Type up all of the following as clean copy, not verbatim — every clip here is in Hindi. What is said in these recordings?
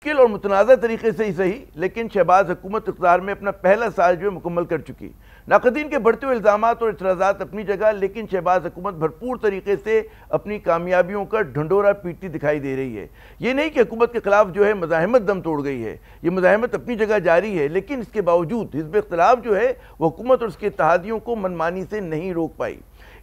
मुश्किल और मुतनाज़ा तरीके से ही सही, लेकिन शहबाज हुकूमत इक़्तिदार में अपना पहला साल जो है मुकम्मल कर चुकी। नाक़दीन के बढ़ते हुए इल्ज़ामात और इतराज़ात अपनी जगह, लेकिन शहबाज हुकूमत भरपूर तरीके से अपनी कामयाबियों का ढंडोरा पीटती दिखाई दे रही है। ये नहीं कि हुकूमत के खिलाफ जो है मज़ाहमत दम तोड़ गई है, ये मज़ाहमत अपनी जगह जारी है, लेकिन इसके बावजूद हिज़्ब इख्तिलाफ जो है वह हुकूमत और उसके इत्तेहादियों को मनमानी से नहीं रोक पाई।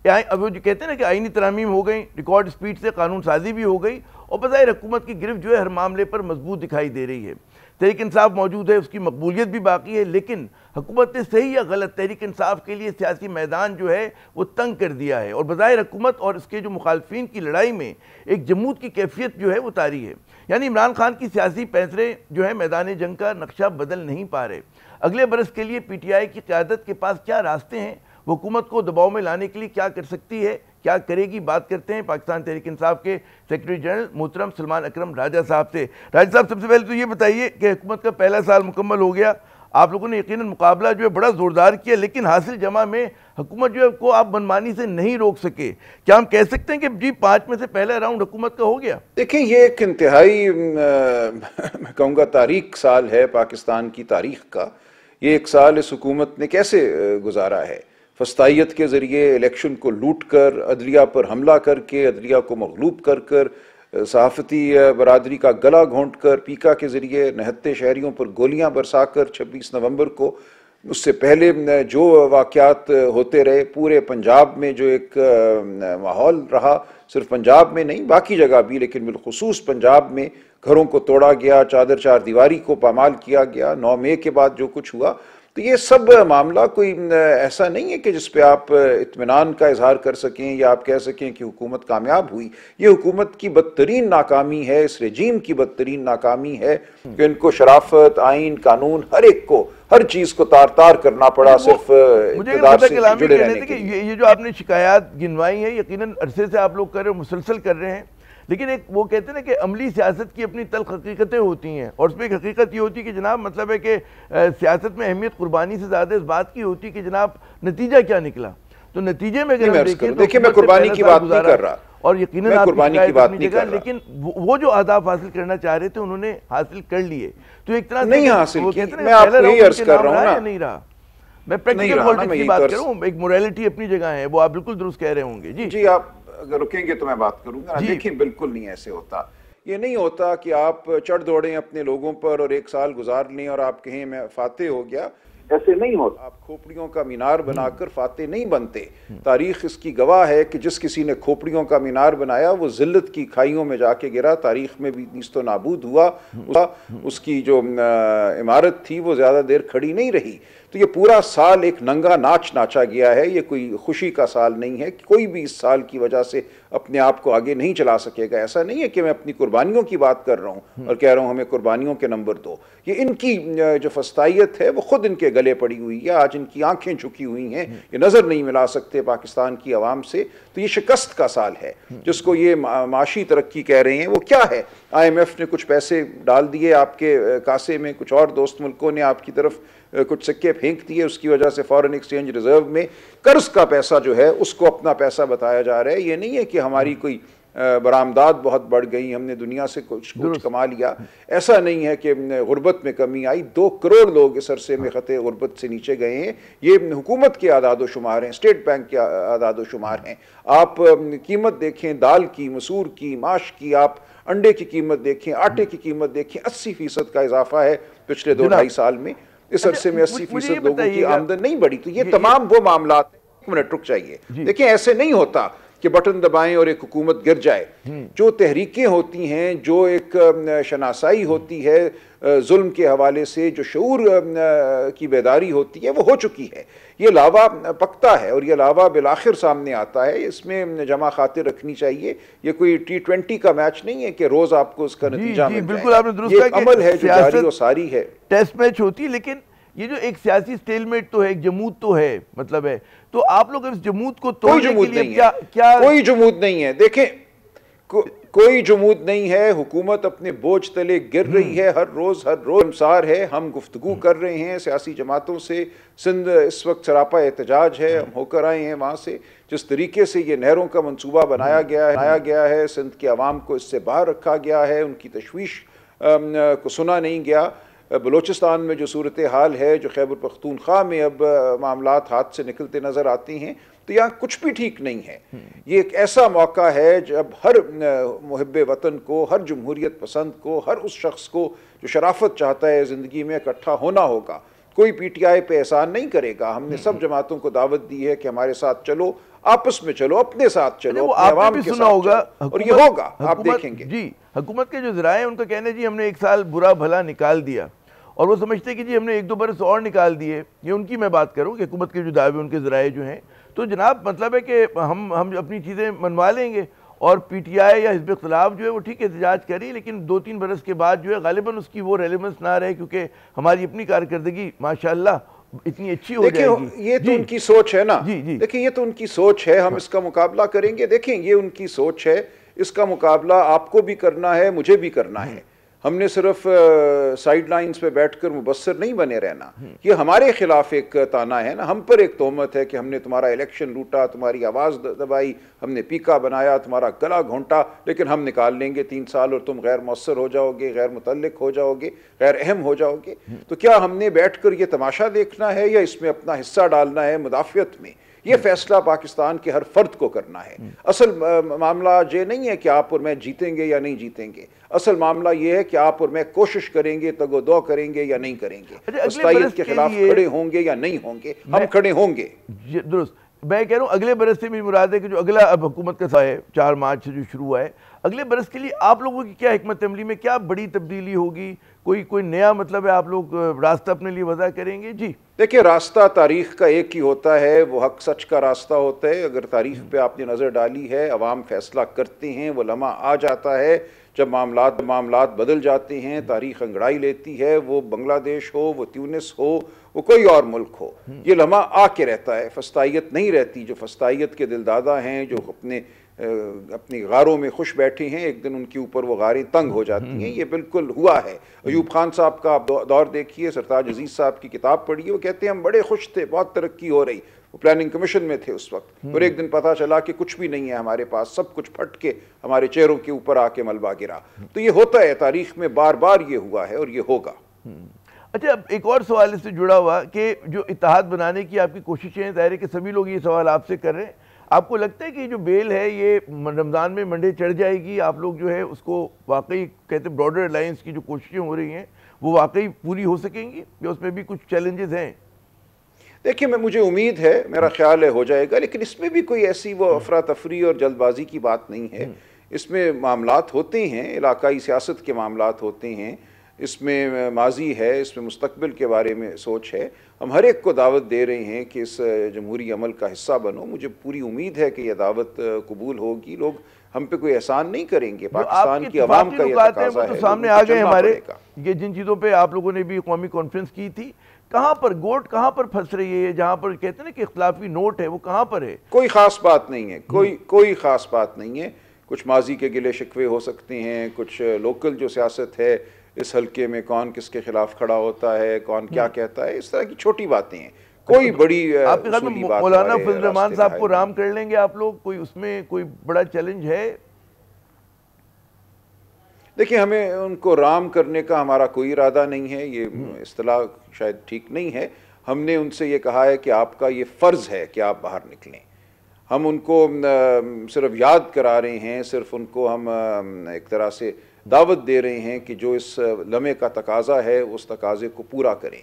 अब वो जो कहते हैं ना कि आईनी तरामीम हो गई, रिकॉर्ड स्पीड से कानून साजी भी हो गई और बज़ाहिर हुकूमत की गिरफ्त जो है हर मामले पर मजबूत दिखाई दे रही है। तहरीक इंसाफ मौजूद है, उसकी मकबूलियत भी बाकी है, लेकिन हुकूमत ने सही या गलत तहरीक इंसाफ के लिए सियासी मैदान जो है वो तंग कर दिया है और बज़ाहिर हुकूमत और इसके जो मुखालफिन की लड़ाई में एक जमूद की कैफियत जो है वो तारी है। यानी इमरान खान की सियासी पैंतरे जो है मैदान जंग का नक्शा बदल नहीं पा रहे। अगले बरस के लिए PTI की क़यादत के पास क्या रास्ते हैं, वो हुकूमत को दबाव में लाने के लिए क्या कर सकती है, क्या करेगी, बात करते हैं पाकिस्तान तहरीक इंसाफ के सेक्रेटरी जनरल मोहतरम सलमान अकरम राजा साहब से। राजा साहब, सबसे पहले तो ये बताइए कि हुकूमत का पहला साल मुकम्मल हो गया, आप लोगों ने यकीनन मुकाबला जो है बड़ा ज़ोरदार किया, लेकिन हासिल जमा में हुकूमत जो है को आप मनमानी से नहीं रोक सके। क्या हम कह सकते हैं कि जी 5 में से पहला राउंड हुकूमत का हो गया? देखिए, ये एक इंतहाई मैं कहूँगा तारीख साल है पाकिस्तान की तारीख का। ये एक साल इस हुकूमत ने कैसे गुजारा है, फस्तायत के ज़रिए इलेक्शन को लूट कर, अदलिया पर हमला करके, अदलिया को मगलूब कर कर, सहाफ़ती बरादरी का गला घोंट कर, पीका के ज़रिए नहत्ते शहरियों पर गोलियां बरसा कर 26 नवंबर को, उससे पहले जो वाक़यात होते रहे पूरे पंजाब में, जो एक माहौल रहा, सिर्फ पंजाब में नहीं बाकी जगह भी, लेकिन बिलखुसूस पंजाब में घरों को तोड़ा गया, चादर चार दीवारी को पामाल किया गया, 9 मई के बाद जो कुछ हुआ, तो ये सब मामला कोई ऐसा नहीं है कि जिस पे आप इत्मीनान का इजहार कर सकें या आप कह सकें कि हुकूमत कामयाब हुई। ये हुकूमत की बदतरीन नाकामी है, इस रेजीम की बदतरीन नाकामी है कि इनको शराफत, आइन, कानून, हर एक को, हर चीज को तार तार करना पड़ा सिर्फ इक़्तिदार से जुड़े रहने के लिए। ये जो आपने शिकायत गिनवाई है, यकीनन अरसे से आप लोग कर रहे हो, मुसलसल कर रहे हैं, लेकिन एक वो कहते हैं ना कि अमली सियासत की अपनी तल्ख हकीकतें होती हैं और उसमें एक हकीकत ये होती है कि जनाब मतलब है कि सियासत में अहमियत कुर्बानी से ज़्यादा इस बात की होती है कि जनाब नतीजा क्या निकला। तो नतीजे में अगर देखिए, मैं कुर्बानी की बात नहीं कर रहा और यकीनन आप कुर्बानी की बात नहीं कर रहा, लेकिन वो जो अहदाफ हासिल करना चाह रहे थे उन्होंने हासिल कर लिए। तो एक तरह नहीं हासिल किए, मैं आपको यही अर्ज कर रहा हूँ ना, नहीं रहा। मैं प्रैक्टिकल पॉलिटिक्स की बात कर रहा हूँ, एक मोरालिटी अपनी जगह है, वो आप बिल्कुल दुरुस्त कह रहे होंगे। जी जी, आप अगर रुकेंगे तो मैं बात करूंगा। देखिए, बिल्कुल नहीं ऐसे होता। ये नहीं होता कि आप चढ़ दौड़ें अपने लोगों पर और एक साल गुजार लें और आप कहें मैं फाते हो गया, ऐसे नहीं होता। आप खोपड़ियों का मीनार बनाकर फाते नहीं बनते। तारीख इसकी गवाह है कि जिस किसी ने खोपड़ियों का मीनार बनाया वो जिल्लत की खाइयों में जाके गिरा, तारीख में भी नीस्तो नाबूद हुआ, उसकी जो इमारत थी वो ज़्यादा देर खड़ी नहीं रही। तो ये पूरा साल एक नंगा नाच नाचा गया है, ये कोई खुशी का साल नहीं है। कोई भी इस साल की वजह से अपने आप को आगे नहीं चला सकेगा। ऐसा नहीं है कि मैं अपनी कुर्बानियों की बात कर रहा हूँ और कह रहा हूँ हमें कुर्बानियों के नंबर दो। ये इनकी जो फस्तायत है वो खुद इनके गले पड़ी हुई है, आज इनकी आंखें झुकी हुई हैं, ये नज़र नहीं मिला सकते पाकिस्तान की आवाम से। तो ये शिकस्त का साल है जिसको ये माशी तरक्की कह रहे हैं। वो क्या है, IMF ने कुछ पैसे डाल दिए आपके कासे में, कुछ और दोस्त मुल्कों ने आपकी तरफ कुछ सिक्के फेंक दिए, उसकी वजह से फॉरेन एक्सचेंज रिजर्व में कर्ज का पैसा जो है उसको अपना पैसा बताया जा रहा है। ये नहीं है कि हमारी कोई बरामदात बहुत बढ़ गई, हमने दुनिया से कुछ कमा लिया, ऐसा नहीं है कि गुर्बत में कमी आई। 2 करोड़ लोग इस अरसे में खते गुर्बत से नीचे गए हैं। ये हुकूमत के आदाद शुमार हैं, स्टेट बैंक के आदाद शुमार हैं। आप कीमत देखें दाल की, मसूर की, माश की, आप अंडे की कीमत देखें, आटे की कीमत देखें, 80% का इजाफा है पिछले 2-2.5 साल में। इस अरसे में 80% लोगों की आमदन नहीं बढ़ी। तो ये तमाम वो मामला, 1 मिनट रुक जाइए। देखिए, ऐसे नहीं होता कि बटन दबाएं और एक हुकूमत गिर जाए। जो तहरीकें होती हैं, जो एक शनासाई होती है जुल्म के हवाले से, जो शऊर की बेदारी होती है, वो हो चुकी है। ये लावा पकता है और ये लावा बिलाखिर सामने आता है। इसमें जमा खातिर रखनी चाहिए। ये कोई T20 का मैच नहीं है कि रोज आपको उसका नतीजा मिल जाए। बिल्कुल आपने दुरुस्त कहा, अमल है जो जारी और सारी है। टेस्ट मैच होती है, लेकिन ये जो एक सियासी स्टेलमेट तो है, एक जमूद तो है, मतलब है, तो आप लोग इस जमूद को तोड़ने के लिए क्या कोई जमूद नहीं है। देखें, कोई जमूद नहीं है। हुकूमत अपने बोझ तले गिर रही है, हर रोज शर्मसार है। हम गुफ्तगू कर रहे हैं सियासी जमातों से। सिंध इस वक्त सरापा एहतजाज है, हम होकर आए हैं वहाँ से। जिस तरीके से ये नहरों का मंसूबा बनाया गया है, सिंध की आवाम को इससे बाहर रखा गया है, उनकी तशवीश को सुना नहीं गया। बलूचिस्तान में जो सूरत हाल है, जो खैबर पख्तूनख्वा में अब मामलात हाथ से निकलते नज़र आते हैं, तो यहाँ कुछ भी ठीक नहीं है। ये एक ऐसा मौका है जब हर मुहिब वतन को, हर जमहूरियत पसंद को, हर उस शख्स को जो शराफत चाहता है ज़िंदगी में, इकट्ठा होना होगा। कोई PTI पे एहसान नहीं करेगा। हमने सब जमातों को दावत दी है कि हमारे साथ चलो, आपस में चलो, अपने साथ चलो, अपने अवाम के साथ होगा, और ये होगा, आप देखेंगे। जी, हुकूमत के जो ज़राए उनका कहना है जी हमने 1 साल बुरा भला निकाल दिया, और वो समझते हैं कि जी हमने 1-2 बरस और निकाल दिए। ये उनकी मैं बात करूँ कि हुकूमत के जो दावे, उनके ज़राए जो हैं, तो जनाब मतलब है कि हम अपनी चीज़ें मनवा लेंगे, और PTI या हिज़्ब इख्तिलाफ जो है वो ठीक एहतजाज करी, लेकिन 2-3 बरस के बाद जो है गालिबन उसकी वो रेलेवेंस ना रहे, क्योंकि हमारी अपनी कारकर्दगी माशाअल्लाह इतनी अच्छी हो जाएगी। ये तो उनकी सोच है ना। जी जी, देखिए ये तो उनकी सोच है, हम इसका मुकाबला करेंगे। देखें ये उनकी सोच है, इसका मुकाबला आपको भी करना है, मुझे भी करना है। हमने सिर्फ साइड लाइन्स पे बैठकर मुबस्सिर नहीं बने रहना। ये हमारे खिलाफ एक ताना है ना, हम पर एक तोहमत है कि हमने तुम्हारा इलेक्शन लूटा, तुम्हारी आवाज़ दबाई, हमने पीका बनाया, तुम्हारा गला घोंटा, लेकिन हम निकाल लेंगे 3 साल और तुम गैर मौसर हो जाओगे, गैर मुतल्लिक हो जाओगे, गैर अहम हो जाओगे। तो क्या हमने बैठकर ये तमाशा देखना है या इसमें अपना हिस्सा डालना है मुदाफ़ियत में? ये फैसला पाकिस्तान के हर फर्द को करना है। असल मामला ये नहीं है कि आप और मैं जीतेंगे या नहीं जीतेंगे। असल मामला ये है कि आप और मैं कोशिश करेंगे, तगोदो करेंगे या नहीं करेंगे, मुस्तैद के खिलाफ खड़े होंगे या नहीं होंगे। हम खड़े होंगे। दुरुस्त। मैं कह रहा हूँ अगले बरस से मेरी मुराद है कि जो अगला अब हुकूमत का है 4 मार्च से जो शुरू हुआ है, अगले बरस के लिए आप लोगों की क्या हिकमत अमली में क्या बड़ी तब्दीली होगी? कोई नया मतलब है, आप लोग रास्ता अपने लिए वज़ा करेंगे? जी देखिए, रास्ता तारीख का एक ही होता है, वो हक सच का रास्ता होता है। अगर तारीख पे आपने नज़र डाली है, अवाम फैसला करते हैं, वो लम्हा आ जाता है जब मामलात बदल जाते हैं, तारीख अंगड़ाई लेती है। वो बांग्लादेश हो, वो ट्यूनिस हो, वो कोई और मुल्क हो, ये लम्हा आके रहता है। फस्तायत नहीं रहती। जो फस्तायत के दिलदादा हैं, जो अपनी गारों में खुश बैठे हैं, एक दिन उनके ऊपर वो गारें तंग हो जाती हैं। ये बिल्कुल हुआ है। अयूब खान साहब का आप दौर देखिए, सरताज अजीज़ साहब की किताब पढ़िए, वो कहते हैं हम बड़े खुश थे, बहुत तरक्की हो रही। वो प्लानिंग कमीशन में थे उस वक्त, और एक दिन पता चला कि कुछ भी नहीं है हमारे पास, सब कुछ फट के हमारे चेहरों के ऊपर आके मलबा गिरा। तो ये होता है, तारीख में बार बार ये हुआ है और ये होगा। अच्छा, अब एक और सवाल इससे जुड़ा हुआ कि जो इत्तेहाद बनाने की आपकी कोशिशें, ज़ाहिर है कि सभी लोग ये सवाल आपसे कर रहे हैं, आपको लगता है कि जो बेल है ये रमज़ान में मंडे चढ़ जाएगी? आप लोग जो है उसको वाकई कहते हैं ब्रॉडर अलायंस की जो कोशिशें हो रही हैं वो वाकई पूरी हो सकेंगी या उसमें भी कुछ चैलेंजेस हैं? देखिए, मुझे उम्मीद है, मेरा ख्याल है हो जाएगा, लेकिन इसमें भी कोई ऐसी वो अफरा तफरी और जल्दबाजी की बात नहीं है। इसमें मामलात होते हैं, इलाकाई सियासत के मामलात होते हैं, इसमें माजी है, इसमें मुस्तकबिल के बारे में सोच है। हम हर एक को दावत दे रहे हैं कि इस जमहूरी अमल का हिस्सा बनो। मुझे पूरी उम्मीद है कि यह दावत कबूल होगी। लोग हम पे कोई एहसान नहीं करेंगे। पाकिस्तान की आवाम का यह तकाज़ा है, सामने आ गए हमारे। ये जिन चीज़ों पे आप लोगों ने भी कौमी कॉन्फ्रेंस की थी, कहाँ पर गोट कहाँ पर फंस रही है? जहाँ पर कहते हैं ना कि इख्तिलाफी नोट है, वो कहाँ पर है? कोई ख़ास बात नहीं है, कोई ख़ास बात नहीं है। कुछ माजी के गिले शिकवे हो सकते हैं, कुछ लोकल जो सियासत है इस हल्के में, कौन किसके खिलाफ खड़ा होता है, कौन क्या कहता है, इस तरह की छोटी बातें हैं। कोई बड़ी आपके ख्याल में मौलाना फजल रहमान साहब को राम कर लेंगे आप लोग? कोई उसमें कोई बड़ा चैलेंज है? देखिए, हमें उनको राम करने का हमारा कोई इरादा नहीं है। ये इस्तिलाह शायद ठीक नहीं है। हमने उनसे ये कहा है कि आपका ये फ़र्ज़ है कि आप बाहर निकलें। हम उनको सिर्फ याद करा रहे हैं, सिर्फ उनको हम एक तरह से दावत दे रहे हैं कि जो इस लम्हे का तकाज़ा है उस तकाज़े को पूरा करें।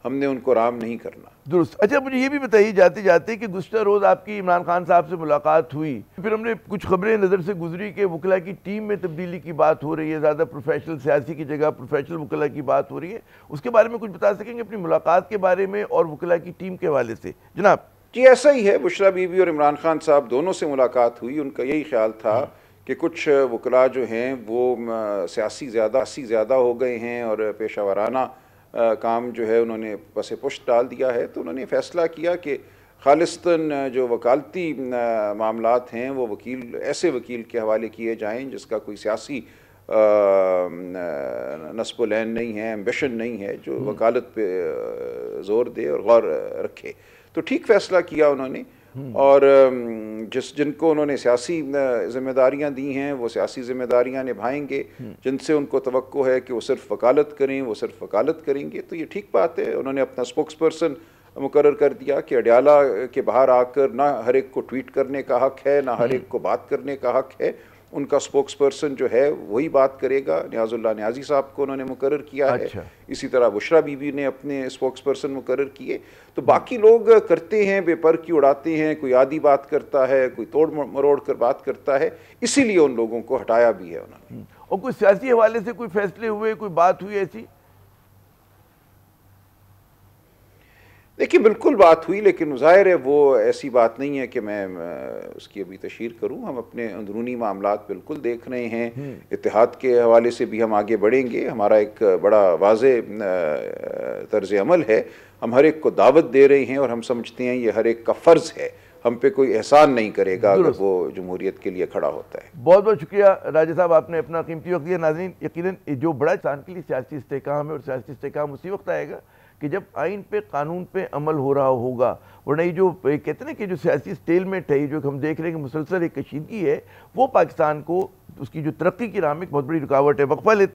हमने उनको राम नहीं करना। दुरुस्त। अच्छा, मुझे ये भी बताइए जाते जाते कि गुज़श्ता रोज़ आपकी इमरान खान साहब से मुलाकात हुई, फिर हमने कुछ खबरें नज़र से गुजरी कि वकला की टीम में तब्दीली की बात हो रही है, ज़्यादा प्रोफेशनल सियासी की जगह प्रोफेशनल वकला की बात हो रही है। उसके बारे में कुछ बता सकेंगे अपनी मुलाकात के बारे में और वकला की टीम के हवाले से? जनाब जी, ऐसा ही है। बुशरा बीबी और इमरान खान साहब दोनों से मुलाकात हुई। उनका यही ख्याल था कि कुछ वकला जो हैं वो सियासी ज़्यादा हो गए हैं और पेशा वराना काम जो है उन्होंने पसे पुश्त डाल दिया है। तो उन्होंने फ़ैसला किया कि खालिस्तन जो वकालती मामलात हैं वो ऐसे वकील के हवाले किए जाएँ जिसका कोई सियासी नस्ब लैन नहीं है, एम्बिशन नहीं है, जो वकालत पे ज़ोर दे और गौर रखे। तो ठीक फ़ैसला किया उन्होंने। और जिनको उन्होंने सियासी जिम्मेदारियां दी हैं वो सियासी जिम्मेदारियां निभाएंगे, जिनसे उनको तवक्को है कि वो सिर्फ वकालत करें वो सिर्फ वकालत करेंगे, तो ये ठीक बात है। उन्होंने अपना स्पोक्स पर्सन मुकर्रर कर दिया कि अडयाला के बाहर आकर ना हर एक को ट्वीट करने का हक है, ना हर एक को बात करने का हक है। उनका स्पोक्स पर्सन जो है वही बात करेगा। न्याजुल्लाह न्याजी साहब को उन्होंने मुकर्रर किया है। इसी तरह बुशरा बीबी ने अपने स्पोक्स पर्सन मुकर्रर किए। तो बाकी लोग करते हैं, बेपर की उड़ाते हैं, कोई आधी बात करता है, कोई तोड़ मरोड़ कर बात करता है, इसीलिए उन लोगों को हटाया भी है उन्होंने। और कोई सियासी हवाले से कोई फैसले हुए, कोई बात हुई ऐसी? देखिए बिल्कुल बात हुई, लेकिन ज़ाहिर है वो ऐसी बात नहीं है कि मैं उसकी अभी तशहीर करूं। हम अपने अंदरूनी मामलात बिल्कुल देख रहे हैं। इत्तेहाद के हवाले से भी हम आगे बढ़ेंगे। हमारा एक बड़ा वाज़े तर्ज अमल है। हम हर एक को दावत दे रहे हैं और हम समझते हैं ये हर एक का फ़र्ज़ है। हम पे कोई एहसान नहीं करेगा अगर वो जमहूरियत के लिए खड़ा होता है। बहुत बहुत शुक्रिया राजा साहब, आपने अपना कीमती वक्त दिया। नाज़रीन, यकीनन जो बड़ा इंसान के लिए सियासी इस्तेहकाम है, और सियासी इस्तेहकाम उसी वक्त आएगा कि जब आइन पे, कानून पे अमल हो रहा होगा। वरना ये जो कहते हैं कि जो सियासी स्टेलमेंट है, जो हम देख रहे हैं कि मुसलसल एक कशीदगी है, वो पाकिस्तान को उसकी जो तरक्की की राह में एक बहुत बड़ी रुकावट है। वक्फा लेते